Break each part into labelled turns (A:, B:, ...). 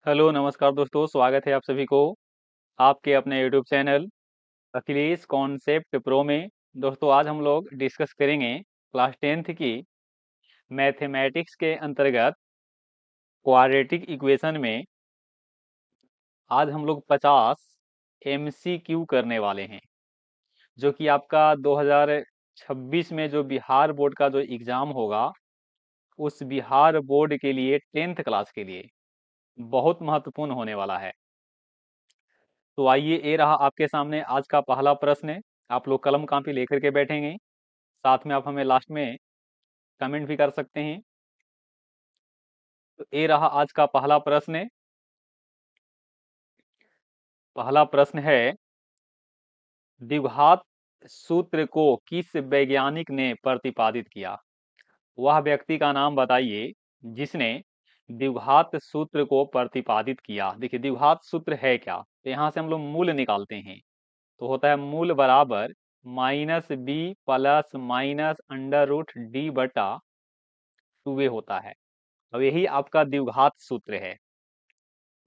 A: Hello नमस्कार दोस्तों, स्वागत है आप सभी को आपके अपने YouTube channel Akhilesh concept pro में। दोस्तों आज हम लोग डिस्कस करेंगे क्लास 10th की मैथमेटिक्स के अंतर्गत क्वाड्रेटिक इक्वेशन में। आज हम लोग 50 MCQ करने वाले हैं, जो कि आपका 2026 में जो बिहार बोर्ड का जो एग्ज़ाम होगा, उस बिहार बोर्ड के लिए 10th क्लास के लिए बहुत महत्वपूर्ण होने वाला है। तो आइए, ये रहा आपके सामने आज का पहला प्रश्न। आप लोग कलम कापी लेकर के बैठेंगे, साथ में आप हमें लास्ट में कमेंट भी कर सकते हैं। तो ये रहा आज का पहला प्रश्न। पहला प्रश्न है, द्विघात सूत्र को किस वैज्ञानिक ने प्रतिपादित किया? वह व्यक्ति का नाम बताइए जिसने द्विघात सूत्र को प्रतिपादित किया। देखिए, द्विघात सूत्र है क्या, तो यहाँ से हम लोग मूल निकालते हैं। तो होता है मूल बराबर -b plus minus under root D बटा 2a होता है। अब यही आपका द्विघात सूत्र है।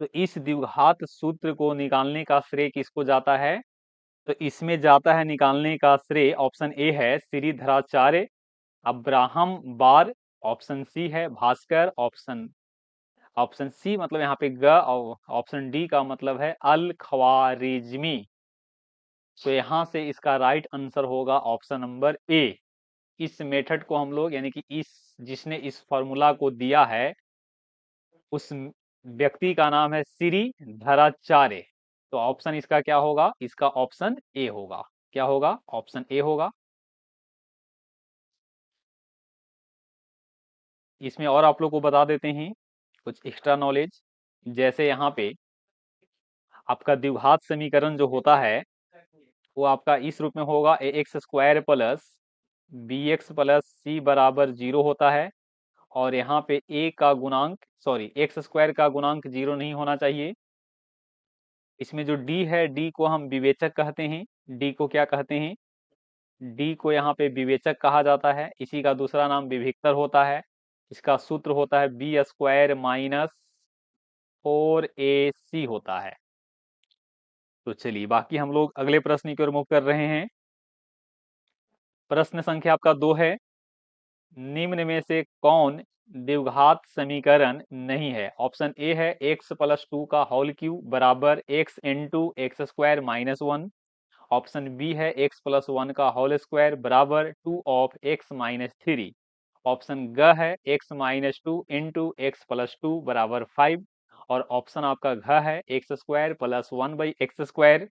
A: तो इस द्विघात सूत्र को निकालने का श्रेय किसको जाता है? तो इसमें जाता है निकालने का श्रेय, ऑप्शन ए है श्रीधराचार्य, अब्राहम बार, ऑप्शन सी है भास्कर, ऑप्शन ऑप्शन सी मतलब यहाँ पे ग, और ऑप्शन डी का मतलब है अल ख्वारिज्मी। तो यहाँ से इसका राइट आंसर होगा ऑप्शन नंबर ए। इस मेथड को हम लोग, यानी कि इस जिसने इस फॉर्मूला को दिया है, उस व्यक्ति का नाम है श्रीधराचार्य। तो ऑप्शन इसका क्या होगा? इसका ऑप्शन ए होगा। क्या होगा? ऑप्शन ए होगा। इसमें और आप लोग को बता देते हैं कुछ एक्स्ट्रा नॉलेज। जैसे यहाँ पे आपका द्विघात समीकरण जो होता है, वो आपका इस रूप में होगा, a x square plus b x plus c बराबर 0 होता है। और यहाँ पे ए का गुणांक, सॉरी, एक्स स्क्वायर का गुणांक 0 नहीं होना चाहिए। इसमें जो डी है, डी को हम विवेचक कहते हैं। डी को क्या कहते हैं? डी को यहाँ पे विवेचक कहा जाता है। इसी का दूसरा नाम विभिक्तर होता है। इसका सूत्र होता है बी स्क्वायर माइनस 4ac होता है। तो चलिए, बाकी हम लोग अगले प्रश्न की ओर मूव कर रहे हैं। प्रश्न संख्या आपका 2 है, निम्न में से कौन द्विघात समीकरण नहीं है? ऑप्शन ए है एक्स प्लस 2 का होल क्यूब बराबर x into x square minus 1। Option B है एक्स प्लस 1 का होल स्क्वायर बराबर 2 ऑफ एक्स माइनस 3। ऑप्शन ग है x minus 2 into x plus 2 बराबर 5। और ऑप्शन आपका घ है x square plus 1 by x square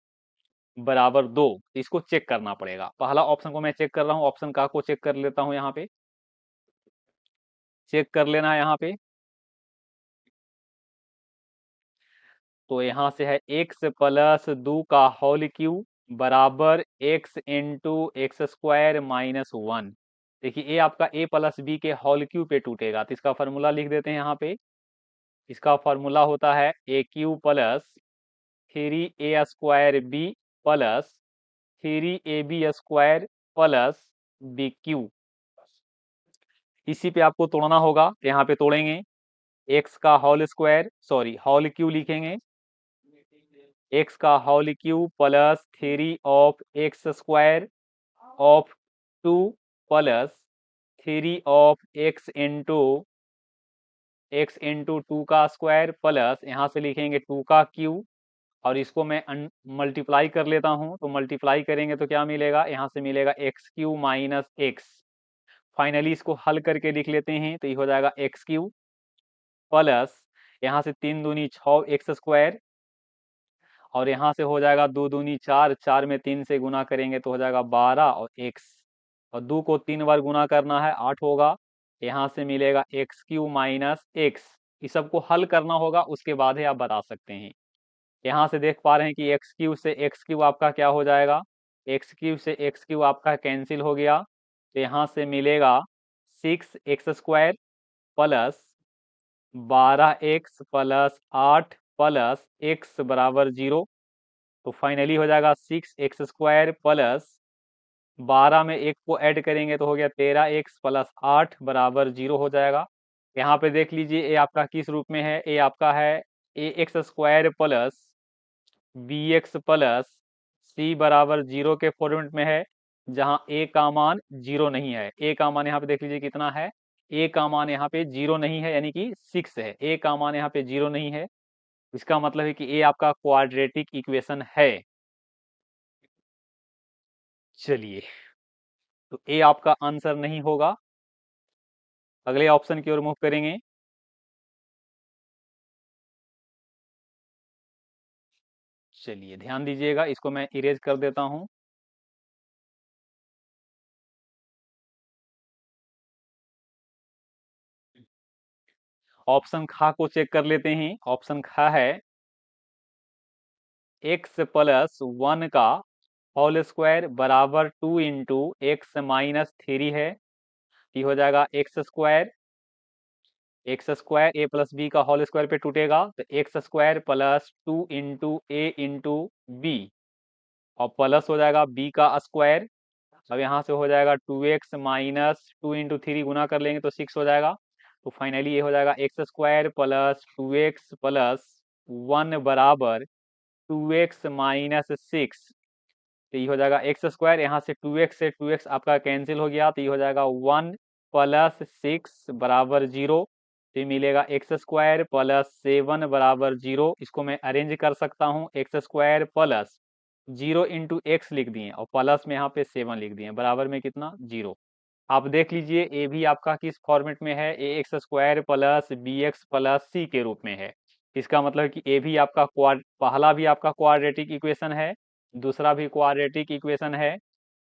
A: बराबर 2। इसको चेक करना पड़ेगा। पहला ऑप्शन को मैं चेक कर रहा हूँ, ऑप्शन का को चेक कर लेता हूँ। यहाँ पे चेक कर लेना है यहाँ पे। तो यहाँ से है एक्स प्लस 2 का होल क्यूब बराबर x into x square minus 1। देखिए, ए आपका ए प्लस बी के होल क्यूब पे टूटेगा, तो इसका फॉर्मूला लिख देते हैं यहाँ पे। इसका फॉर्मूला होता है a cube plus 3a square b plus 3ab square plus b cube. इसी पे आपको तोड़ना होगा, तो यहाँ पे तोड़ेंगे। एक्स का whole square, sorry whole cube लिखेंगे, एक्स का whole cube plus 3 of x square of 2 plus 3 of x into 2 का स्क्वायर प्लस यहाँ से लिखेंगे 2 का क्यूब। और इसको मैं मल्टीप्लाई कर लेता हूँ, तो मल्टीप्लाई करेंगे तो क्या मिलेगा? यहाँ से मिलेगा x cube minus x. Finally इसको हल करके लिख लेते हैं, तो ये हो जाएगा एक्स क्यूब प्लस यहाँ से 3 दूनी 6 एक्स स्क्वायर, और यहाँ से हो जाएगा 2 दूनी 4, 4 में 3 से गुना करेंगे तो हो जाएगा 12 और एक्स, और 2 को 3 बार गुना करना है 8 होगा। यहाँ से मिलेगा एक्स क्यूब माइनस एक्स। इस सबको हल करना होगा, उसके बाद ही आप बता सकते हैं। यहाँ से देख पा रहे हैं कि एक्स क्यूब से एक्स क्यूब आपका क्या हो जाएगा? एक्स क्यूब से एक्स क्यूब आपका कैंसिल हो गया, तो यहाँ से मिलेगा 6 x square plus 12x plus 8 plus x बराबर 0। तो फाइनली हो जाएगा 6x स्क्वायर प्लस 12 में एक को ऐड करेंगे तो हो गया 13x प्लस 8 बराबर 0 हो जाएगा। यहाँ पे देख लीजिए, ए आपका किस रूप में है? ए आपका है a x square plus b x plus c बराबर 0 के फॉर्मेट में है, जहां ए का मान 0 नहीं है। ए का मान यहाँ पे देख लीजिए कितना है, ए का मान यहाँ पे 0 नहीं है, यानी कि 6 है। ए का मान यहाँ पे 0 नहीं है, इसका मतलब है कि ए आपका क्वाड्रेटिक इक्वेशन है। चलिए, तो ए आपका आंसर नहीं होगा। अगले ऑप्शन की ओर मूव करेंगे। चलिए ध्यान दीजिएगा, इसको मैं इरेज कर देता हूं। ऑप्शन खा को चेक कर लेते हैं। ऑप्शन खा है एक्स प्लस 1 का होल स्क्वायर बराबर 2 इंटू एक्स माइनस 3 है। ये हो जाएगा एक्स स्क्वायर ए प्लस बी का होल स्क्वायर पे टूटेगा, तो एक्स स्क्वायर प्लस 2 इंटू ए इंटू बी, और प्लस हो जाएगा बी का स्क्वायर। अब यहाँ से हो जाएगा 2x माइनस 2 इंटू 3 गुना कर लेंगे तो 6 हो जाएगा। तो फाइनली ये हो जाएगा x square plus 2x plus 1 बराबर 2x माइनस 6। तो ये हो जाएगा एक्स स्क्वायर, यहाँ से 2x से 2x आपका कैंसिल हो गया, तो ये हो जाएगा 1 प्लस 6 बराबर 0। तो ये मिलेगा एक्स स्क्वायर प्लस 7 बराबर 0। इसको मैं अरेंज कर सकता हूँ, x square plus 0 into x लिख दिए और प्लस में यहाँ पे 7 लिख दिए, बराबर में कितना 0। आप देख लीजिए ए भी आपका किस फॉर्मेट में है, a x square plus b x plus c के रूप में है। इसका मतलब है कि ए भी आपका पहला भी आपका क्वाड्रेटिक इक्वेशन है, दूसरा भी क्वाड्रेटिक इक्वेशन है।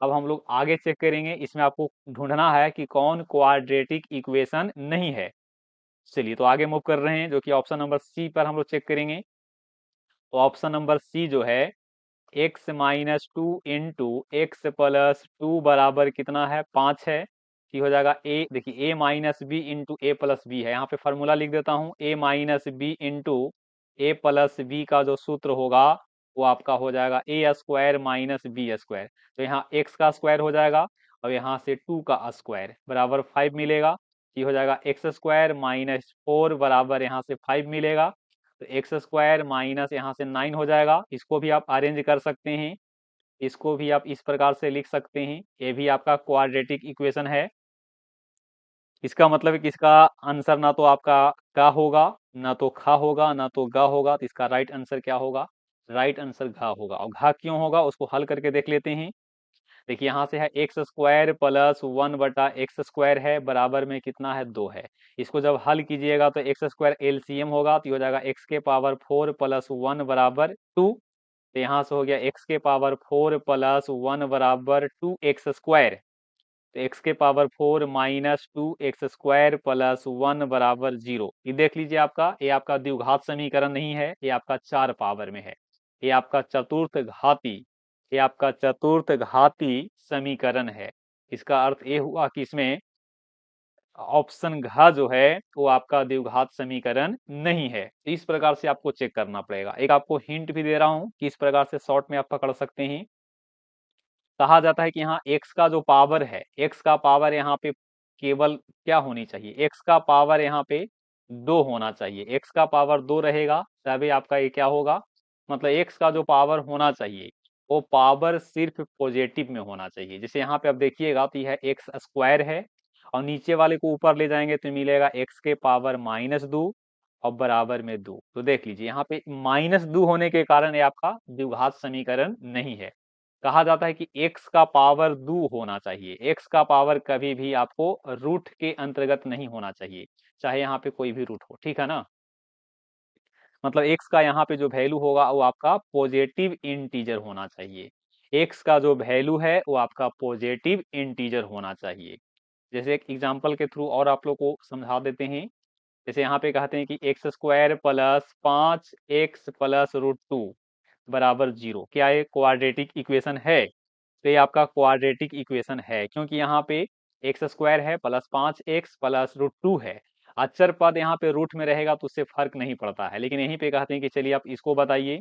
A: अब हम लोग आगे चेक करेंगे, इसमें आपको ढूंढना है कि कौन क्वाड्रेटिक इक्वेशन नहीं है। चलिए तो आगे मूव कर रहे हैं, जो कि ऑप्शन नंबर सी पर हम लोग चेक करेंगे। तो ऑप्शन नंबर सी जो है, x minus 2 into x plus 2 बराबर कितना है 5 है। ये हो जाएगा ए, देखिए ए माइनस बी इंटू ए प्लस बी है, यहाँ पे फॉर्मूला लिख देता हूँ, ए माइनस बी इंटू ए प्लस बी का जो सूत्र होगा वो आपका हो जाएगा ए स्क्वायर माइनस बी स्क्वायर। तो यहाँ एक्स का स्क्वायर हो जाएगा और यहाँ से 2 का स्क्वायर बराबर 5 मिलेगा। ये हो जाएगा एक्स स्क्वायर माइनस 4 बराबर यहाँ से 5 मिलेगा, तो एक्स स्क्वायर माइनस यहाँ से 9 हो जाएगा। इसको भी आप अरेंज कर सकते हैं, इसको भी आप इस प्रकार से लिख सकते हैं, ये भी आपका क्वाड्रेटिक इक्वेशन है। इसका मतलब है कि इसका आंसर ना तो आपका का होगा, ना तो खा होगा, ना तो गा होगा, तो इसका राइट आंसर क्या होगा, राइट आंसर घा होगा। और घा क्यों होगा उसको हल करके देख लेते हैं। देखिए यहाँ से है एक्स स्क्वायर प्लस 1 बटा एक्स स्क्वायर है, बराबर में कितना है 2 है। इसको जब हल कीजिएगा तो एक्स स्क्वायर एलसीएम होगा, तो ये हो जाएगा एक्स के पावर 4 प्लस 1 बराबर 2। तो यहाँ से हो गया एक्स के पावर 4 प्लस 1 बराबर 2 एक्स स्क्वायर, तो एक्स के power 4 minus 2 x square plus 1 बराबर 0। ये देख लीजिए आपका, ये आपका द्विघात समीकरण नहीं है, ये आपका 4 पावर में है, ये आपका चतुर्थ घाती, ये आपका चतुर्थ घाती समीकरण है। इसका अर्थ ये हुआ कि इसमें ऑप्शन घ जो है वो आपका द्विघात समीकरण नहीं है। तो इस प्रकार से आपको चेक करना पड़ेगा। एक आपको हिंट भी दे रहा हूं कि इस प्रकार से शॉर्ट में आप पकड़ सकते हैं। कहा जाता है कि यहाँ x का जो पावर है, x का पावर यहाँ पे केवल क्या होनी चाहिए, x का पावर यहाँ पे 2 होना चाहिए। x का पावर 2 रहेगा तभी आपका ये क्या होगा, मतलब x का जो पावर होना चाहिए वो पावर सिर्फ पॉजिटिव में होना चाहिए। जैसे यहाँ पे आप देखिएगा तो यह एक्स स्क्वायर है और नीचे वाले को ऊपर ले जाएंगे तो मिलेगा x के पावर माइनस 2 और बराबर में 2। तो देख लीजिए यहाँ पे माइनस 2 होने के कारण ये आपका द्विघात समीकरण नहीं है। कहा जाता है कि x का पावर 2 होना चाहिए, x का पावर कभी भी आपको रूट के अंतर्गत नहीं होना चाहिए, चाहे यहाँ पे कोई भी रूट हो, ठीक है ना। मतलब x का यहाँ पे जो वैल्यू होगा वो आपका पॉजिटिव इंटीजर होना चाहिए, x का जो वैल्यू है वो आपका पॉजिटिव इंटीजर होना चाहिए। जैसे एक एग्जांपल के थ्रू और आप लोग को समझा देते हैं। जैसे यहाँ पे कहते हैं कि x square plus 5x plus root 2 बराबर 0, क्या ये क्वाड्रेटिक इक्वेशन है। तो ये आपका क्वाड्रेटिक इक्वेशन है, क्योंकि यहाँ पे एक्स स्क्वायर है प्लस 5x प्लस रूट 2 है। अचर पद यहाँ पे रूट में रहेगा तो उससे फर्क नहीं पड़ता है, लेकिन यहीं पे कहते हैं कि चलिए आप इसको बताइए।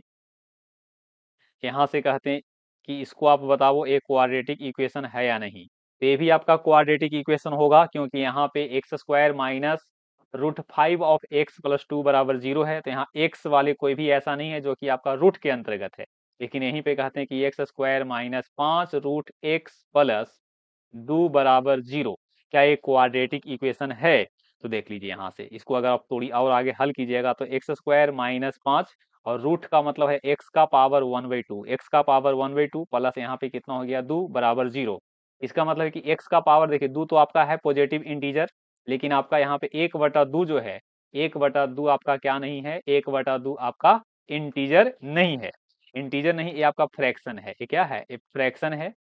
A: यहाँ से कहते हैं कि इसको आप बताओ एक क्वाड्रेटिक इक्वेशन है या नहीं। तो ये भी आपका क्वाड्रेटिक इक्वेशन होगा, क्योंकि यहाँ पे x square minus √5 of x + 2 बराबर 0 है, तो यहाँ x वाले कोई भी ऐसा नहीं है जो कि आपका रूट के अंतर्गत है। लेकिन यहीं पे कहते हैं कि x² - 5 √x + 2 बराबर 0, क्या ये क्वाड्रेटिक इक्वेशन है? तो देख लीजिए यहाँ से, इसको अगर आप थोड़ी और आगे हल कीजिएगा तो x² - 5 और रूट का मतलब है x का पावर 1/2, x का पावर 1/2 प्लस यहाँ पे कितना हो गया 2 बराबर 0। इसका मतलब है कि x का पावर देखिए 2 तो आपका है पॉजिटिव इंटीजर, लेकिन आपका यहाँ पे 1/2 जो है, 1/2 आपका क्या नहीं है, 1/2 आपका इंटीजर नहीं है। इंटीजर नहीं, ये आपका फ्रैक्शन है। ये क्या है? ये फ्रैक्शन है।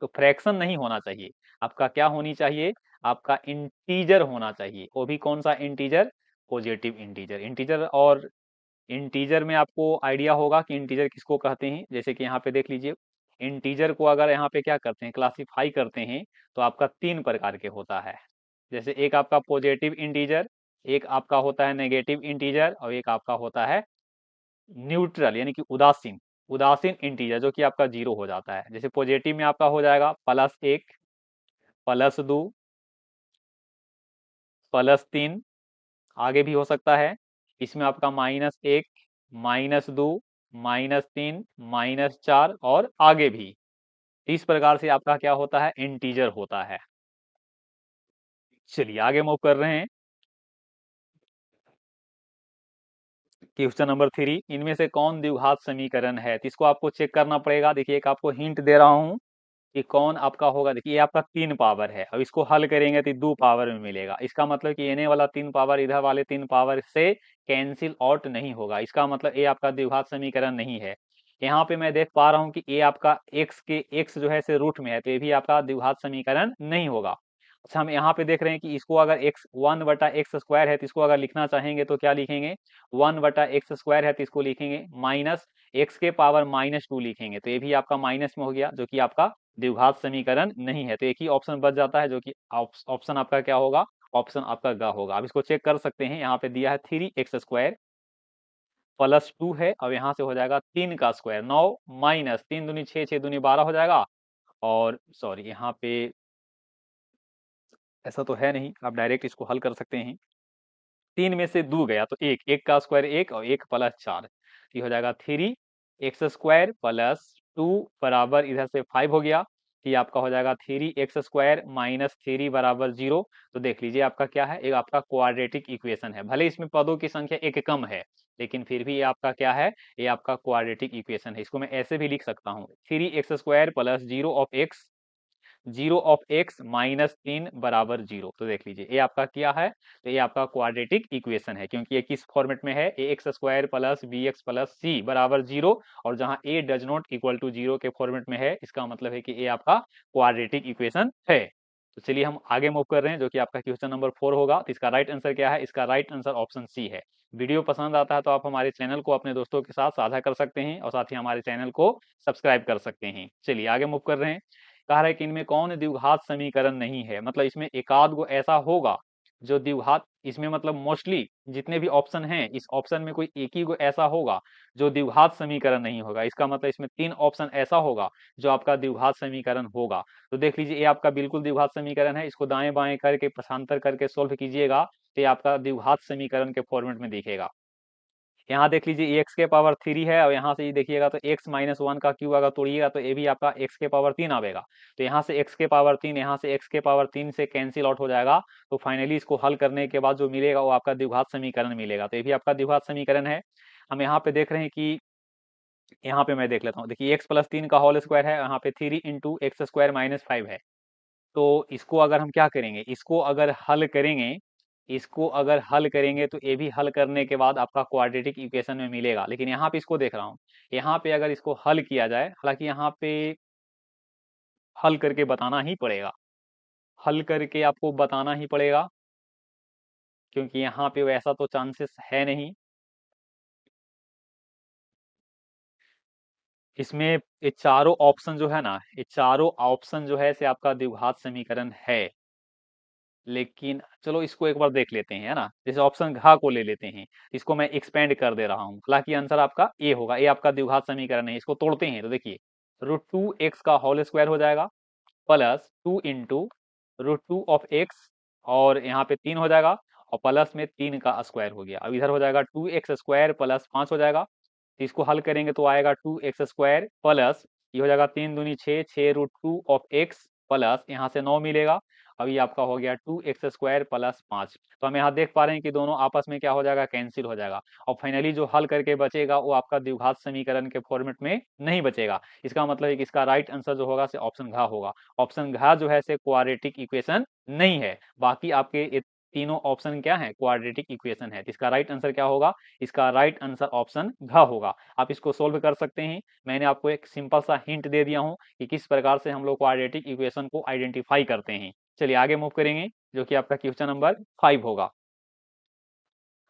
A: तो फ्रैक्शन नहीं होना चाहिए, आपका क्या होनी चाहिए? आपका इंटीजर होना चाहिए। वो भी कौन सा इंटीजर? Positive integer. इंटीजर और इंटीजर में आपको आइडिया होगा कि इंटीजर किसको कहते हैं। जैसे कि यहाँ पे देख लीजिए, इंटीजर को अगर यहाँ पे क्या करते हैं, क्लासिफाई करते हैं, तो आपका 3 प्रकार के होता है। जैसे एक आपका पॉजिटिव इंटीजर, एक आपका होता है नेगेटिव इंटीजर, और एक आपका होता है न्यूट्रल यानी कि उदासीन। उदासीन इंटीजर जो कि आपका 0 हो जाता है। जैसे पॉजिटिव में आपका हो जाएगा +1, +2, +3, आगे भी हो सकता है। इसमें आपका -1, -2, -3, -4 और आगे भी। इस प्रकार से आपका क्या होता है? इंटीजर होता है। चलिए आगे मूव कर रहे हैं। क्वेश्चन नंबर 3, इनमें से कौन द्विघात समीकरण है? तो इसको आपको चेक करना पड़ेगा। देखिए एक आपको हिंट दे रहा हूं कि कौन आपका होगा। देखिए ये आपका 3 पावर है, अब इसको हल करेंगे तो 2 पावर में मिलेगा। इसका मतलब कि एने वाला 3 पावर इधर वाले 3 पावर से कैंसिल आउट नहीं होगा। इसका मतलब ये आपका द्विघात समीकरण नहीं है। यहाँ पे मैं देख पा रहा हूँ कि ये आपका x जो है से रूट में है, तो ये भी आपका द्विघात समीकरण नहीं होगा। अच्छा हम यहाँ पे देख रहे हैं कि इसको अगर x 1/x² है तो इसको अगर लिखना चाहेंगे तो क्या लिखेंगे? 1/x² है तो इसको लिखेंगे -x⁻² लिखेंगे, तो ये भी आपका माइनस में हो गया, जो कि आपका द्विघात समीकरण नहीं है। तो एक ही ऑप्शन बच जाता है, जो कि ऑप्शन आपका क्या होगा? ऑप्शन आपका ग होगा। अब इसको चेक कर सकते हैं, यहाँ पे दिया है 3x² +2 है, अब यहाँ से हो जाएगा 3 का स्क्वायर 9 माइनस 3 दूनी 6, 6 दूनी 12 हो जाएगा। और सॉरी यहाँ पे ऐसा तो है नहीं, आप डायरेक्ट इसको हल कर सकते हैं। 3 में से 2 गया तो 1, 1 का स्क्वायर 1 और 1 + 4, ये हो जाएगा 3x² +2 बराबर इधर से 5 हो गया। ये आपका हो जाएगा 3x² - 3 बराबर 0। तो देख लीजिए आपका क्या है? एक आपका क्वाड्रेटिक इक्वेशन है। भले इसमें पदों की संख्या एक कम है, लेकिन फिर भी ये आपका क्या है? ये आपका क्वाड्रेटिक इक्वेशन है। इसको मैं ऐसे भी लिख सकता हूँ, 3x² + 0 ऑफ x -3 बराबर 0। तो देख लीजिए ये आपका क्या है? तो ये आपका क्वाड्रेटिक इक्वेशन है, क्योंकि ये किस फॉर्मेट में है? ax² + bx + c बराबर 0, और जहां a does not equal to 0 के फॉर्मेट में है, इसका मतलब है कि ये आपका क्वाड्रेटिक इक्वेशन है। तो चलिए हम आगे मूव कर रहे हैं, जो कि आपका क्वेश्चन नंबर 4 होगा। तो इसका राइट आंसर क्या है? इसका राइट आंसर ऑप्शन सी है। वीडियो पसंद आता है तो आप हमारे चैनल को अपने दोस्तों के साथ साझा कर सकते हैं, और साथ ही हमारे चैनल को सब्सक्राइब कर सकते हैं। चलिए आगे मूव कर रहे हैं। कह रहा है कि इनमें कौन द्विघात समीकरण नहीं है? मतलब इसमें एकाध गो ऐसा होगा जो द्विघात, इसमें मतलब मोस्टली जितने भी ऑप्शन हैं, इस ऑप्शन में कोई एक ही गो ऐसा होगा जो द्विघात समीकरण नहीं होगा। इसका मतलब इसमें 3 ऑप्शन ऐसा होगा जो आपका द्विघात समीकरण होगा। तो देख लीजिए ये आपका बिल्कुल द्विघात समीकरण है। इसको दाएं बाएं करके प्रशांतर करके सोल्व कीजिएगा तो ये आपका द्विघात समीकरण के फॉर्मेट में दिखेगा। यहाँ देख लीजिए x के पावर 3 है, और यहाँ से ये देखिएगा तो x - 1 का क्यूब अगर तोड़िएगा तो ये भी आपका x के पावर 3 आवेगा। तो यहाँ से x के पावर 3, यहाँ से x के पावर 3 से कैंसिल आउट हो जाएगा। तो फाइनली इसको हल करने के बाद जो मिलेगा वो आपका द्विघात समीकरण मिलेगा। तो ये भी आपका द्विघात समीकरण है। हम यहाँ पे देख रहे हैं कि यहाँ पे मैं देख लेता हूँ। देखिए x + 3 का होल स्क्वायर है, यहाँ पे 3 × x² - 5 है। तो इसको अगर हम क्या करेंगे, इसको अगर हल करेंगे तो ये भी हल करने के बाद आपका क्वाड्रेटिक इक्वेशन में मिलेगा। लेकिन यहाँ पे इसको देख रहा हूँ, यहाँ पे अगर इसको हल किया जाए, हालांकि यहाँ पे हल करके बताना ही पड़ेगा, हल करके आपको बताना ही पड़ेगा, क्योंकि यहाँ पे वैसा तो चांसेस है नहीं। इसमें ये चारों ऑप्शन जो है ना, ये चारों ऑप्शन जो है से आपका द्विघात समीकरण है। लेकिन चलो इसको एक बार देख लेते हैं, है ना। जैसे ऑप्शन घ को ले लेते हैं, इसको मैं एक्सपेंड कर दे रहा हूँ। हालांकि आंसर आपका ए होगा, ए आपका द्विघात समीकरण है। इसको तोड़ते हैं तो देखिए √2x का होल स्क्वायर हो जाएगा +2 × √2 ऑफ x, और यहाँ पे 3 हो जाएगा, और प्लस में 3 का स्क्वायर हो गया। अब इधर हो जाएगा 2x² प्लस 5 हो जाएगा। तो इसको हल करेंगे तो आएगा 2x² प्लस, ये हो जाएगा 3 दूनी 6, 6√2 ऑफ x प्लस यहाँ से 9 मिलेगा। अब ये आपका हो गया 2x² प्लस 5। तो हम यहाँ देख पा रहे हैं कि दोनों आपस में क्या हो जाएगा, कैंसिल हो जाएगा। और फाइनली जो हल करके बचेगा वो आपका द्विघात समीकरण के फॉर्मेट में नहीं बचेगा। इसका मतलब है कि इसका राइट आंसर जो होगा से ऑप्शन घ होगा। ऑप्शन घ जो है से क्वाड्रेटिक इक्वेशन नहीं है। बाकी आपके ये तीनों ऑप्शन क्या है, क्वाड्रेटिक इक्वेशन है। इसका राइट आंसर क्या होगा, इसका राइट आंसर ऑप्शन घ होगा। आप इसको सोल्व कर सकते हैं। मैंने आपको एक सिंपल सा हिंट दे दिया हूं कि किस प्रकार से हम लोग क्वाड्रेटिक इक्वेशन को आइडेंटिफाई करते हैं। चलिए आगे मूव करेंगे, जो कि आपका क्वेश्चन नंबर 5 होगा।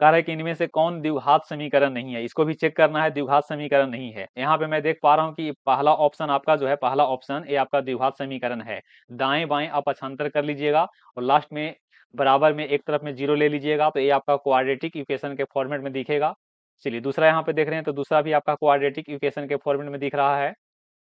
A: कह रहा है कि इनमें से कौन द्विघात समीकरण नहीं है, इसको भी चेक करना है। द्विघात समीकरण नहीं है। यहाँ पे मैं देख पा रहा हूँ कि पहला ऑप्शन आपका जो है, पहला ऑप्शन ये आपका द्विघात समीकरण है। दाएं बाएं आप पक्षांतर कर लीजिएगा और लास्ट में बराबर में एक तरफ में 0 ले लीजिएगा, तो ये आपका क्वाड्रेटिक इक्वेशन के फॉर्मेट में दिखेगा। चलिए दूसरा यहाँ पे देख रहे हैं, तो दूसरा भी आपका क्वाड्रेटिक इक्वेशन के फॉर्मेट में दिख रहा है।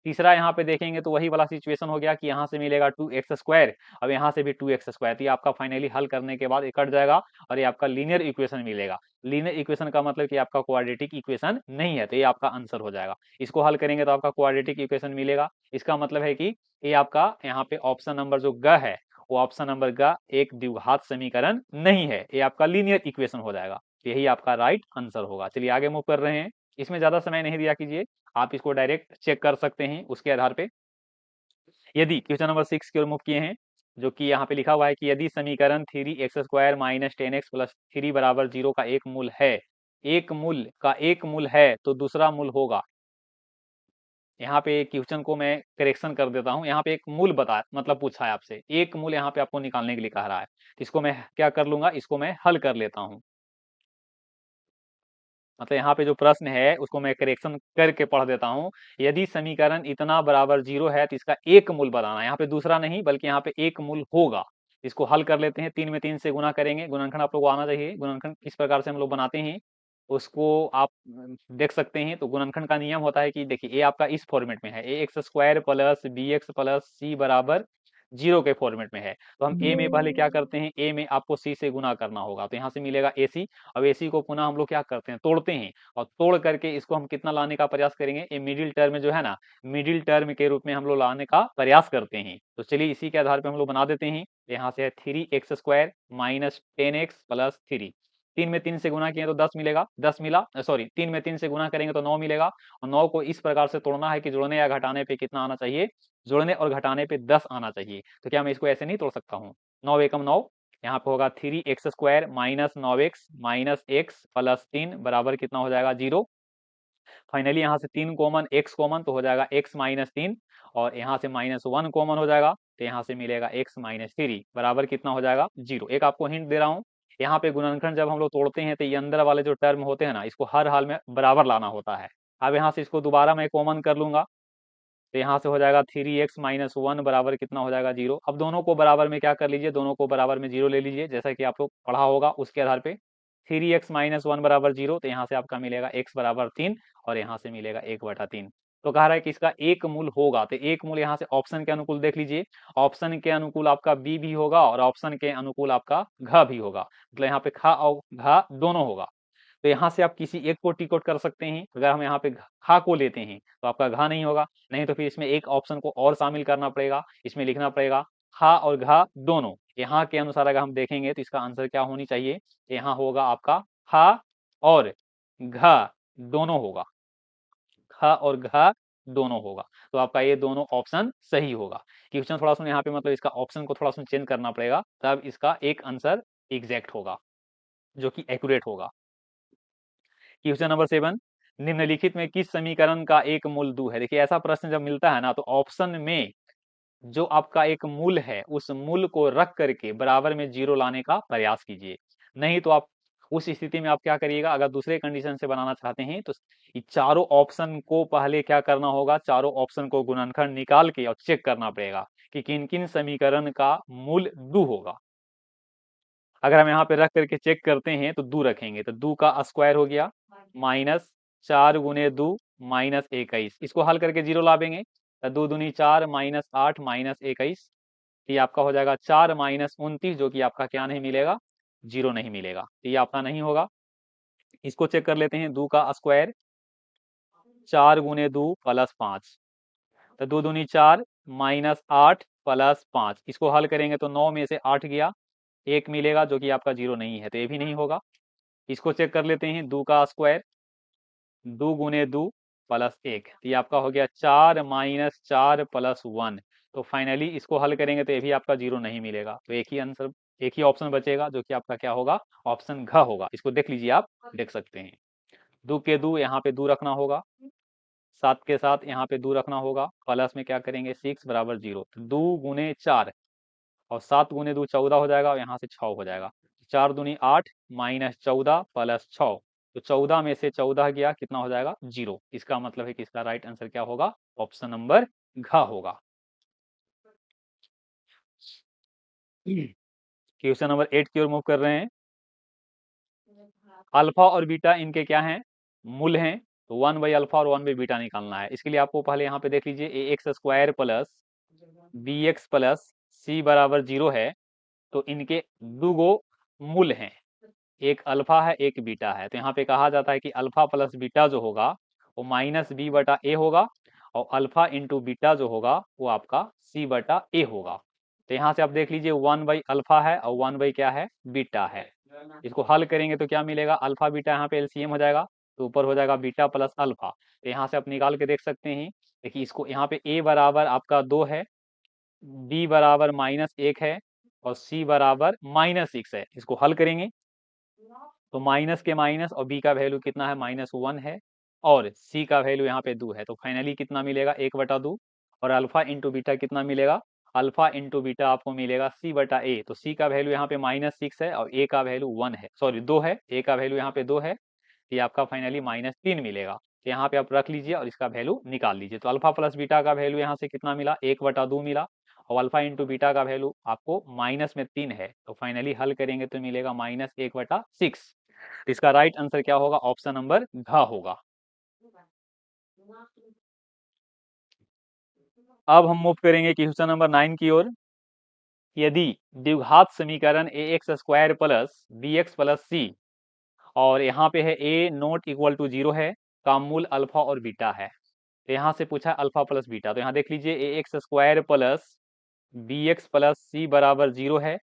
A: तीसरा यहाँ पे देखेंगे तो वही वाला सिचुएशन हो गया कि यहाँ से मिलेगा 2x², अब यहाँ से भी 2x², तो ये आपका फाइनली हल करने के बाद ये कट जाएगा और ये आपका लीनियर इक्वेशन मिलेगा। लीनियर इक्वेशन का मतलब कि आपका क्वाड्रेटिक इक्वेशन नहीं है, तो ये आपका आंसर हो जाएगा। इसको हल करेंगे तो आपका क्वाड्रेटिक इक्वेशन मिलेगा। इसका मतलब है कि ये आपका यहाँ पे ऑप्शन नंबर जो ग है, वो ऑप्शन नंबर ग एक द्विघात समीकरण नहीं है, ये आपका लीनियर इक्वेशन हो जाएगा। यही आपका राइट आंसर होगा। चलिए आगे मूव कर रहे हैं। इसमें ज्यादा समय नहीं दिया कीजिए, आप इसको डायरेक्ट चेक कर सकते हैं उसके आधार पे। यदि क्वेश्चन नंबर 6 की ओर मूव किए हैं, जो कि यहाँ पे लिखा हुआ है कि यदि समीकरण 3x² माइनस 10x प्लस 3 बराबर 0 का एक मूल है, एक मूल का एक मूल है तो दूसरा मूल होगा। यहाँ पे क्वेश्चन को मैं करेक्शन कर देता हूँ। यहाँ पे एक मूल बता मतलब पूछा है आपसे, एक मूल यहाँ पे आपको निकालने के लिए कह रहा है। तो इसको मैं क्या कर लूंगा, इसको मैं हल कर लेता हूँ। मतलब यहाँ पे जो प्रश्न है उसको मैं करेक्शन करके पढ़ देता हूँ। यदि समीकरण इतना बराबर 0 है तो इसका एक मूल बनाना है, यहाँ पे दूसरा नहीं बल्कि यहाँ पे एक मूल होगा। इसको हल कर लेते हैं। 3 में 3 से गुना करेंगे, गुणनखंड आप लोग को आना चाहिए। गुणनखंड किस प्रकार से हम लोग बनाते हैं उसको आप देख सकते हैं। तो गुणनखंड का नियम होता है कि देखिए ये आपका इस फॉर्मेट में है, ax² plus bx plus c बराबर 0 के फॉर्मेट में है। तो हम a में पहले क्या करते हैं, a में आपको c से गुना करना होगा, तो यहाँ से मिलेगा ac। अब ac को पुनः हम लोग क्या करते हैं, तोड़ते हैं, और तोड़ करके इसको हम कितना लाने का प्रयास करेंगे, ये मिडिल टर्म जो है ना, मिडिल टर्म के रूप में हम लोग लाने का प्रयास करते हैं। तो चलिए इसी के आधार पर हम लोग बना देते हैं। यहाँ से है 3x² माइनस 10x प्लस 3। 3 में 3 से गुना किए तो 10 मिलेगा, 10 मिला, सॉरी 3 में 3 से गुना करेंगे तो 9 मिलेगा। और 9 को इस प्रकार से तोड़ना है कि जोड़ने या घटाने पे कितना आना चाहिए, जोड़ने और घटाने पे 10 आना चाहिए। तो क्या मैं इसको ऐसे नहीं तोड़ सकता हूँ, 9 एकम 9, यहाँ पे होगा 3x² minus 9x minus x plus 3 बराबर कितना हो जाएगा, 0। फाइनली यहाँ से 3 कॉमन, x कॉमन, तो हो जाएगा x माइनस 3, और यहाँ से -1 कॉमन हो जाएगा, तो यहाँ से मिलेगा x माइनस 3 बराबर कितना हो जाएगा, 0। एक आपको हिंट दे रहा हूँ, यहाँ पे गुणनखंड जब हम लोग तोड़ते हैं तो ये अंदर वाले जो टर्म होते हैं ना, इसको हर हाल में बराबर लाना होता है। अब यहाँ से इसको दोबारा मैं कॉमन कर लूंगा, तो यहाँ से हो जाएगा 3x माइनस 1 बराबर कितना हो जाएगा, 0। अब दोनों को बराबर में क्या कर लीजिए, दोनों को बराबर में 0 ले लीजिए, जैसा कि आप लोग पढ़ा होगा उसके आधार पे। 3x माइनस 1 बराबर 0, तो यहाँ से आपका मिलेगा x बराबर 3, और यहाँ से मिलेगा 1/3। तो कह रहा है कि इसका एक मूल होगा, तो एक मूल यहाँ से ऑप्शन के अनुकूल देख लीजिए, ऑप्शन के अनुकूल आपका बी भी होगा और ऑप्शन के अनुकूल आपका घ भी होगा। मतलब यहाँ पे ख और घ दोनों होगा। तो यहाँ से आप किसी एक को टिक आउट कर सकते हैं। अगर हम यहाँ पे खा को लेते हैं तो आपका घा नहीं होगा, नहीं तो फिर इसमें एक ऑप्शन को और शामिल करना पड़ेगा, इसमें लिखना पड़ेगा खा और घा दोनों। यहाँ के अनुसार अगर हम देखेंगे तो इसका आंसर क्या होनी चाहिए, यहाँ होगा आपका खा और घा दोनों होगा, खा और घा दोनों होगा। तो आपका ये दोनों ऑप्शन सही होगा। क्वेश्चन थोड़ा सा यहाँ पे मतलब इसका ऑप्शन को थोड़ा सा चेंज करना पड़ेगा, तब इसका एक आंसर एग्जैक्ट होगा, जो कि एक्यूरेट होगा। क्वेश्चन नंबर 7, निम्नलिखित में किस समीकरण का एक मूल दू है। देखिए ऐसा प्रश्न जब मिलता है ना, तो ऑप्शन में जो आपका एक मूल है उस मूल को रख करके बराबर में 0 लाने का प्रयास कीजिए। नहीं तो आप उस स्थिति में आप क्या करिएगा, अगर दूसरे कंडीशन से बनाना चाहते हैं तो ये चारों ऑप्शन को पहले क्या करना होगा, चारों ऑप्शन को गुणनखंड निकाल के और चेक करना पड़ेगा कि किन किन समीकरण का मूल दू होगा। अगर हम यहाँ पे रख करके चेक करते हैं तो 2 रखेंगे, तो 2 का स्क्वायर हो गया माइनस 4 गुने 2 माइनस 21, इसको हल करके 0 लावेंगे, तो 2 दूनी 4 माइनस 8 माइनस 21, ये आपका हो जाएगा 4 माइनस 29, जो कि आपका क्या नहीं मिलेगा, जीरो नहीं मिलेगा, तो ये आपका नहीं होगा। इसको चेक कर लेते हैं, 2 का स्क्वायर 4 गुने 2 प्लस 5, तो 2 दूनी 4 माइनस 8 प्लस 5, इसको हल करेंगे तो 9 में से 8 गया, 1 मिलेगा जो कि आपका जीरो नहीं है, तो ये भी नहीं होगा। इसको चेक कर लेते हैं, 2 का स्क्वायर 2 गुने 2 प्लस 1, तो ये आपका हो गया 4 माइनस 4 प्लस 1, तो फाइनली इसको हल करेंगे तो ये भी आपका जीरो नहीं मिलेगा, तो एक ही आंसर, एक ही ऑप्शन बचेगा जो कि आपका क्या होगा, ऑप्शन घ होगा। इसको देख लीजिए, आप देख सकते हैं, 2 के 2 यहाँ पे 2 रखना होगा, 7 के साथ यहाँ पे 2 रखना होगा, प्लस में क्या करेंगे 6 बराबर 0, तो 2 गुने 4 और 7 गुने 2 14 हो जाएगा, और यहाँ से 6 हो जाएगा, 4 दूनी 8 माइनस 14 प्लस 6, तो 14 में से 14 गया, कितना हो जाएगा जीरो। इसका मतलब है कि इसका राइट आंसर क्या होगा, ऑप्शन नंबर घ होगा। क्वेश्चन नंबर 8 की ओर मूव कर रहे हैं। अल्फा और बीटा इनके क्या हैं, मूल हैं, तो 1 बाई अल्फा और 1 बाई बीटा निकालना है। इसके लिए आपको पहले यहाँ पे देख लीजिए, a x square plus b x plus c बराबर 0 है, तो इनके दो गो मूल हैं, एक अल्फा है एक बीटा है, तो यहाँ पे कहा जाता है कि अल्फा प्लस बीटा जो होगा वो माइनस बी बटा ए होगा, और अल्फा इंटू बीटा जो होगा वो आपका सी बटा ए होगा। तो यहाँ से आप देख लीजिए, 1 बाई अल्फा है और 1 बाई क्या है, बीटा है। इसको हल करेंगे तो क्या मिलेगा, अल्फा बीटा यहाँ पे एलसीएम हो जाएगा, तो ऊपर हो जाएगा बीटा प्लस अल्फा, तो यहाँ से आप निकाल के देख सकते हैं। देखिए इसको यहाँ पे ए बराबर आपका 2 है, बी बराबर -1 है, और सी बराबर -6 है। इसको हल करेंगे तो माइनस के माइनस, और बी का वैल्यू कितना है, -1 है, और सी का वैल्यू यहाँ पे 2 है, तो फाइनली कितना मिलेगा, 1/2, और अल्फा इंटू बीटा कितना मिलेगा, अल्फा इंटू बीटा आपको मिलेगा सी बटा ए, तो सी का वैल्यू यहाँ पे -6 है, और ए का वैल्यू 1 है, सॉरी 2 है, ए का वैल्यू यहाँ पे 2 है, तो ये आपका फाइनली -3 मिलेगा। तो यहाँ पे आप रख लीजिए और इसका वैल्यू निकाल लीजिए, तो अल्फा प्लस बीटा का वैल्यू यहाँ से कितना मिला, 1/2 मिला, और अल्फा इंटू बीटा का वैल्यू आपको -3 है, तो फाइनली हल करेंगे तो मिलेगा -1/6। इसका राइट आंसर क्या होगा, ऑप्शन नंबर घ होगा। अब हम मूव करेंगे क्वेश्चन नंबर 9 की ओर। यदि द्विघात समीकरण a x square plus b x plus c, और यहाँ पे है ए नॉट इक्वल टू 0 है, का मूल अल्फा और बीटा है, तो यहाँ से पूछा है अल्फा प्लस बीटा, तो यहाँ देख लीजिए, a x square plus b x plus c बराबर 0 है,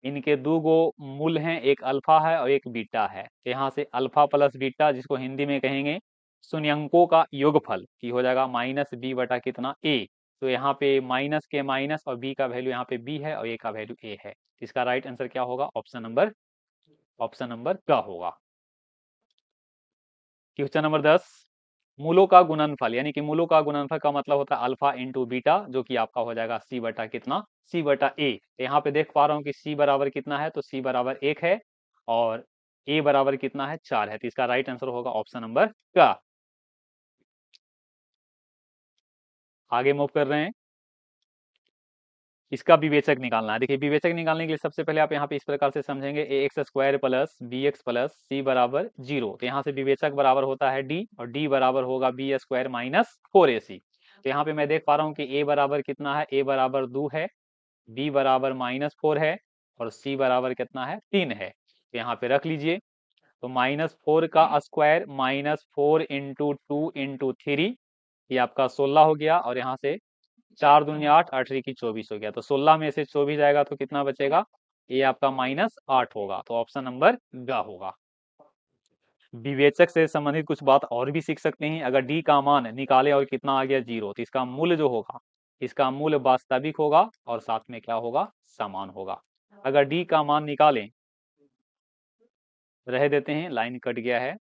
A: इनके दो गो मूल हैं, एक अल्फा है और एक बीटा है, तो यहाँ से अल्फा प्लस बीटा, जिसको हिंदी में कहेंगे शून्यंकों का योगफल, की हो जाएगा माइनस बी बटा कितना ए, तो यहाँ पे माइनस के माइनस, और बी का वैल्यू यहाँ पे बी है और ए का वैल्यू ए है। इसका राइट आंसर क्या होगा, ऑप्शन नंबर का होगा। क्वेश्चन नंबर 10, मूलों का गुणनफल, यानी कि मूलों का गुणनफल का मतलब होता है अल्फा इंटू बीटा, जो कि आपका हो जाएगा सी बटा कितना, सी बटा ए। यहाँ पे देख पा रहा हूँ कि सी बराबर कितना है, तो सी बराबर 1 है, और ए बराबर कितना है, 4 है, तो इसका राइट आंसर होगा ऑप्शन नंबर का। आगे मूव कर रहे हैं, इसका विवेचक निकालना है। देखिए विवेचक निकालने के लिए सबसे पहले आप यहाँ पे इस प्रकार से समझेंगे, a x square plus b x plus c बराबर 0, तो यहाँ से विवेचक बराबर होता है डी, और डी बराबर होगा बी स्क्वायर माइनस 4ac। तो यहाँ पे मैं देख पा रहा हूँ कि ए बराबर कितना है, ए बराबर 2 है, बी बराबर -4 है, और सी बराबर कितना है, 3 है, तो यहाँ पे रख लीजिए। तो -4 का स्क्वायर -4 इंटू 2 इंटू 3, ये आपका 16 हो गया, और यहाँ से 4 दूनी 8, 8 की 24 हो गया, तो 16 में से 24 जाएगा तो कितना बचेगा, ये आपका -8 होगा, तो ऑप्शन नंबर ग होगा। विवेचक से संबंधित कुछ बात और भी सीख सकते हैं। अगर डी का मान निकाले और कितना आ गया 0, तो इसका मूल्य जो होगा, इसका मूल्य वास्तविक होगा, और साथ में क्या होगा, समान होगा। अगर डी का मान निकालें, रह देते हैं, लाइन कट गया है।